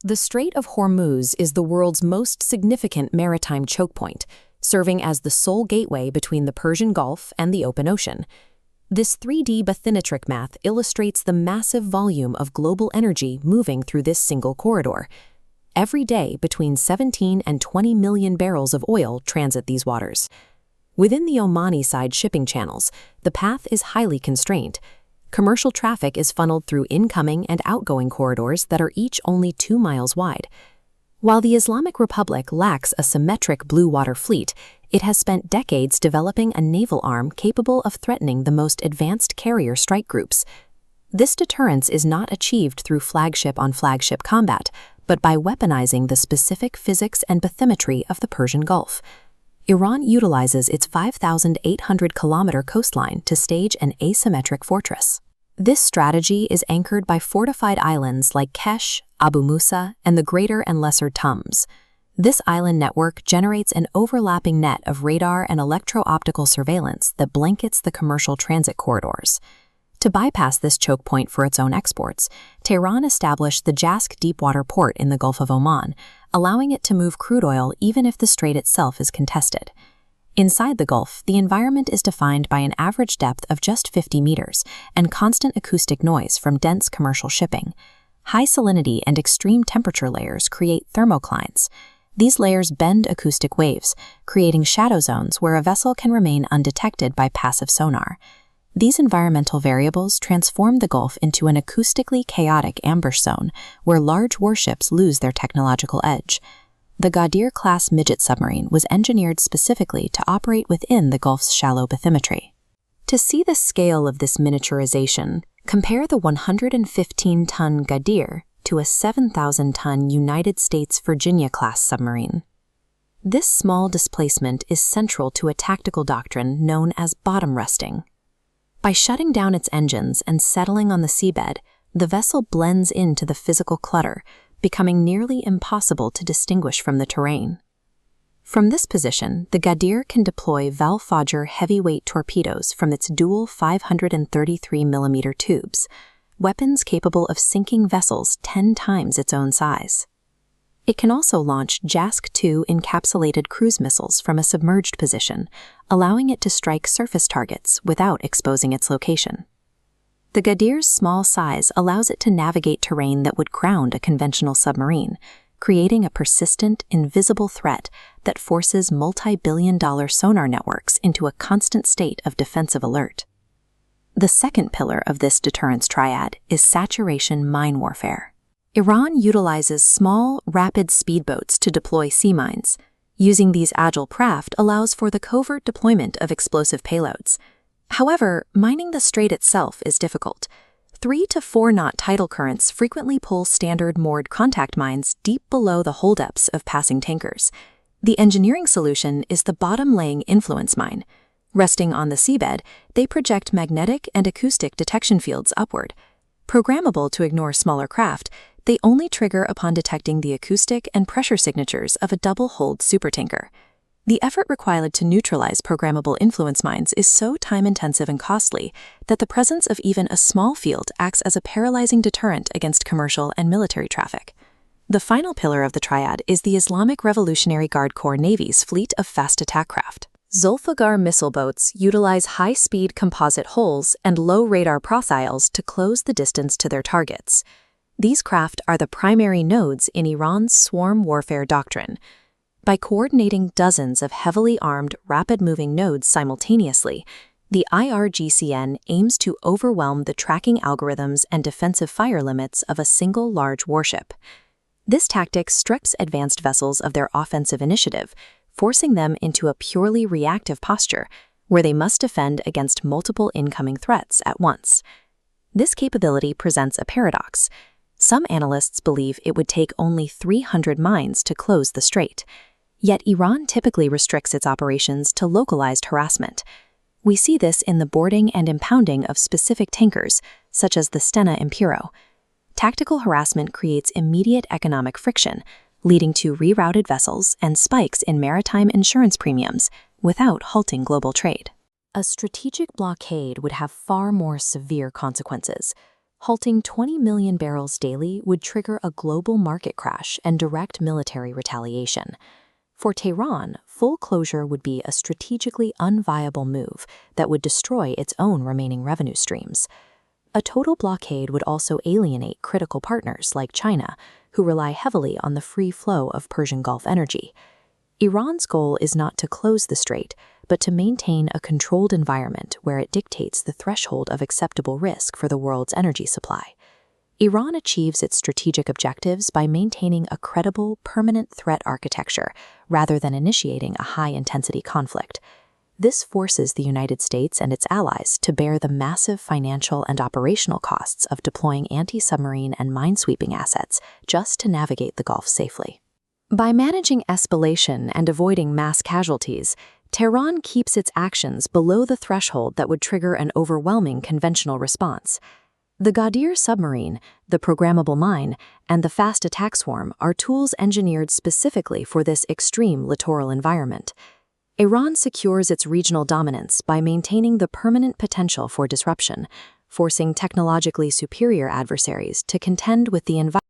The Strait of Hormuz is the world's most significant maritime choke point, serving as the sole gateway between the Persian Gulf and the open ocean. This 3D bathymetric math illustrates the massive volume of global energy moving through this single corridor. Every day, between 17 and 20 million barrels of oil transit these waters. Within the Omani-side shipping channels, the path is highly constrained. Commercial traffic is funneled through incoming and outgoing corridors that are each only 2 miles wide. While the Islamic Republic lacks a symmetric blue water fleet, it has spent decades developing a naval arm capable of threatening the most advanced carrier strike groups. This deterrence is not achieved through flagship-on-flagship combat, but by weaponizing the specific physics and bathymetry of the Persian Gulf. Iran utilizes its 5,800-kilometer coastline to stage an asymmetric fortress. This strategy is anchored by fortified islands like Kesh, Abu Musa, and the Greater and Lesser Tums. This island network generates an overlapping net of radar and electro-optical surveillance that blankets the commercial transit corridors. To bypass this choke point for its own exports, Tehran established the Jask deepwater port in the Gulf of Oman, allowing it to move crude oil even if the strait itself is contested. Inside the Gulf, the environment is defined by an average depth of just 50 meters and constant acoustic noise from dense commercial shipping. High salinity and extreme temperature layers create thermoclines. These layers bend acoustic waves, creating shadow zones where a vessel can remain undetected by passive sonar. These environmental variables transform the Gulf into an acoustically chaotic ambush zone where large warships lose their technological edge. The Ghadir-class midget submarine was engineered specifically to operate within the Gulf's shallow bathymetry. To see the scale of this miniaturization, compare the 115-ton Ghadir to a 7,000-ton United States Virginia-class submarine. This small displacement is central to a tactical doctrine known as bottom resting. By shutting down its engines and settling on the seabed, the vessel blends into the physical clutter, becoming nearly impossible to distinguish from the terrain. From this position, the Ghadir can deploy Valfajr heavyweight torpedoes from its dual 533mm tubes, weapons capable of sinking vessels 10 times its own size. It can also launch JASC-2 encapsulated cruise missiles from a submerged position, allowing it to strike surface targets without exposing its location. The Ghadir's small size allows it to navigate terrain that would ground a conventional submarine, creating a persistent, invisible threat that forces multi-billion-dollar sonar networks into a constant state of defensive alert. The second pillar of this deterrence triad is saturation mine warfare. Iran utilizes small, rapid speedboats to deploy sea mines. Using these agile craft allows for the covert deployment of explosive payloads. However, mining the strait itself is difficult. 3 to 4 knot tidal currents frequently pull standard moored contact mines deep below the holdeups of passing tankers. The engineering solution is the bottom-laying influence mine. Resting on the seabed, they project magnetic and acoustic detection fields upward. Programmable to ignore smaller craft, they only trigger upon detecting the acoustic and pressure signatures of a double-hulled supertanker. The effort required to neutralize programmable influence mines is so time-intensive and costly that the presence of even a small field acts as a paralyzing deterrent against commercial and military traffic. The final pillar of the triad is the Islamic Revolutionary Guard Corps Navy's fleet of fast attack craft. Zulfiqar missile boats utilize high-speed composite hulls and low radar profiles to close the distance to their targets. These craft are the primary nodes in Iran's swarm warfare doctrine. By coordinating dozens of heavily armed, rapid-moving nodes simultaneously, the IRGCN aims to overwhelm the tracking algorithms and defensive fire limits of a single large warship. This tactic strips advanced vessels of their offensive initiative, forcing them into a purely reactive posture, where they must defend against multiple incoming threats at once. This capability presents a paradox. Some analysts believe it would take only 300 mines to close the strait. Yet Iran typically restricts its operations to localized harassment. We see this in the boarding and impounding of specific tankers, such as the Stena Impero. Tactical harassment creates immediate economic friction, leading to rerouted vessels and spikes in maritime insurance premiums without halting global trade. A strategic blockade would have far more severe consequences. Halting 20 million barrels daily would trigger a global market crash and direct military retaliation. For Tehran, full closure would be a strategically unviable move that would destroy its own remaining revenue streams. A total blockade would also alienate critical partners like China, who rely heavily on the free flow of Persian Gulf energy. Iran's goal is not to close the strait, but to maintain a controlled environment where it dictates the threshold of acceptable risk for the world's energy supply. Iran achieves its strategic objectives by maintaining a credible, permanent threat architecture rather than initiating a high-intensity conflict. This forces the United States and its allies to bear the massive financial and operational costs of deploying anti-submarine and minesweeping assets just to navigate the Gulf safely. By managing escalation and avoiding mass casualties, Tehran keeps its actions below the threshold that would trigger an overwhelming conventional response. The Ghadir submarine, the programmable mine, and the fast attack swarm are tools engineered specifically for this extreme littoral environment. Iran secures its regional dominance by maintaining the permanent potential for disruption, forcing technologically superior adversaries to contend with the environment.